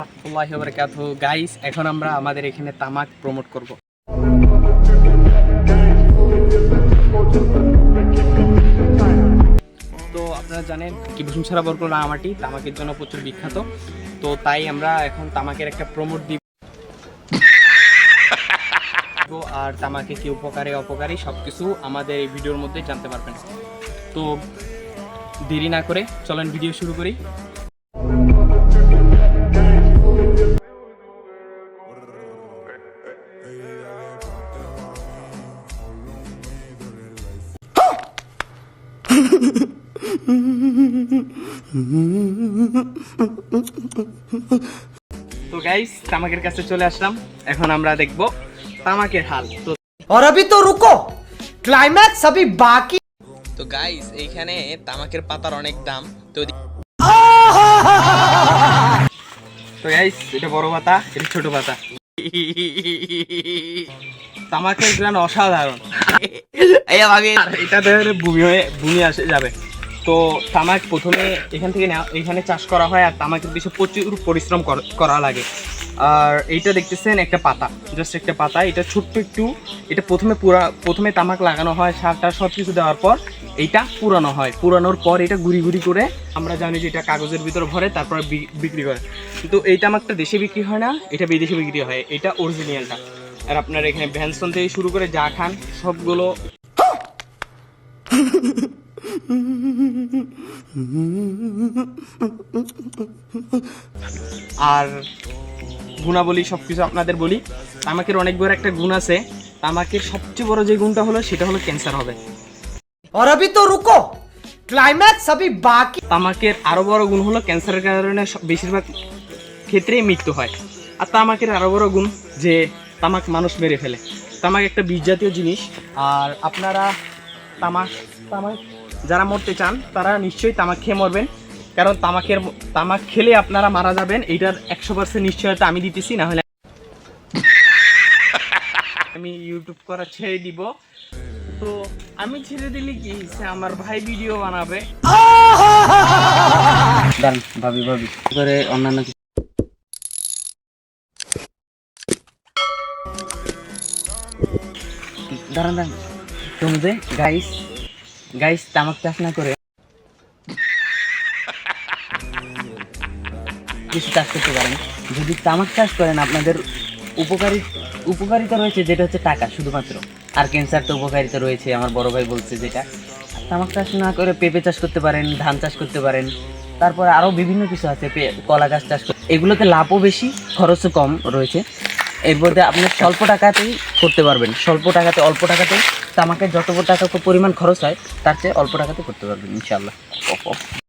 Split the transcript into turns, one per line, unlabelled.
রাহমাতুল্লাহি ওয়া বারাকাতুহু। গাইস, এখন আমরা আমাদের এখানে তামাক প্রমোট করব। তো আপনারা জানেন কিবসুম ছাড়া বরকল রাঙামাটি তামাকের জন্য প্রচুর বিখ্যাত। তো তাই আমরা এখন তামাকের একটা প্রমোট দিব আর তামাকে কি উপকারী অপকারী সবকিছু আমাদের এই ভিডিওর মধ্যে জানতে পারবেন। তো দেরি না করে চলেন ভিডিও শুরু করি। তো গাইস, তামাকের কাছে চলে আসলাম। এখন আমরা দেখব তামাকের হাল। তো
और अभी तो रुको, क्लाइमैक्स अभी बाकी।
তো গাইস, এইখানে তামাকের পাতার অনেক দাম। তো গাইস, এটা বড় পাতা, এটা ছোট পাতা। তামাকের গ্রান অসাধারণ। এটা দেখে ভূমি আসে যাবে। তো তামাক প্রথমে এখান থেকে এখানে চাষ করা হয় আর তামাকের পিছনে প্রচুর পরিশ্রম করা লাগে। আর এইটা দেখতেছেন একটা পাতা, জাস্ট একটা পাতা। এটা ছোট্ট একটু, এটা প্রথমে তামাক লাগানো হয়, সারটা সব কিছু দেওয়ার পর এইটা পুরানো হয়। পুরানোর পর এটা গুড়ি গুড়ি করে আমরা জানি যে এটা কাগজের ভিতর ভরে তারপর বিক্রি করে। কিন্তু এই তামাকটা দেশে বিক্রি হয় না, এটা বিদেশে বিক্রি হয়। এটা অরিজিনালটা। আর আপনার এখানে ভ্যানসন থেকে শুরু করে যা খান সবগুলো আর গুণাবলী সবকিছু আপনাদের বলি। তামাকের অনেক বড় একটা গুণ আছে। তামাকের সবচেয়ে বড় যে গুণটা হলো সেটা হলো ক্যান্সার হবে।
और अभी तो रुको, क्लाइमैक्स अभी बाकी।
তামাকের আরো বড় গুণ হলো ক্যান্সারের কারণে বেশিরভাগ ক্ষেত্রেই মৃত্যু হয়। আর তামাকের আরো বড় গুণ যে তামাক মানুষ মেরে ফেলে। তামাক একটা বিষ জাতীয় জিনিস। আর আপনারা তামাক যারা মরতে চান তারা নিশ্চয়ই তামাক খেয়ে মরবেন, কারণ তামাক খেলে আপনারা মারা যাবেন। এইটার 100% নিশ্চয়তা আমি দিতেছি, না হলে আমি ইউটিউব করা ছেড়ে দিব। তো আমি ছেড়ে দিলে কি সে আমার ভাই ভিডিও বানাবে। ভাবি করে অন্যান্য দাঁড়ান তুমি যে গাইস তামাক চাষ না করে কিছু চাষ করতে পারেন। যদি তামাক চাষ করেন আপনাদের উপকারিতা রয়েছে, যেটা হচ্ছে টাকা শুধুমাত্র। আর ক্যান্সার তো উপকারিতা রয়েছে, আমার বড় ভাই বলছে যেটা। তামাক চাষ না করে পেঁপে চাষ করতে পারেন, ধান চাষ করতে পারেন, তারপরে আরও বিভিন্ন কিছু আছে, কলা গাছ চাষ এগুলোতে লাভও বেশি, খরচও কম রয়েছে। এর মধ্যে আপনি স্বল্প টাকাতেই করতে পারবেন। অল্প টাকাতে তামাকের যত টাকা পরিমাণ খরচ হয় তার চেয়ে অল্প টাকাতে করতে পারবেন ইনশাআল্লাহ।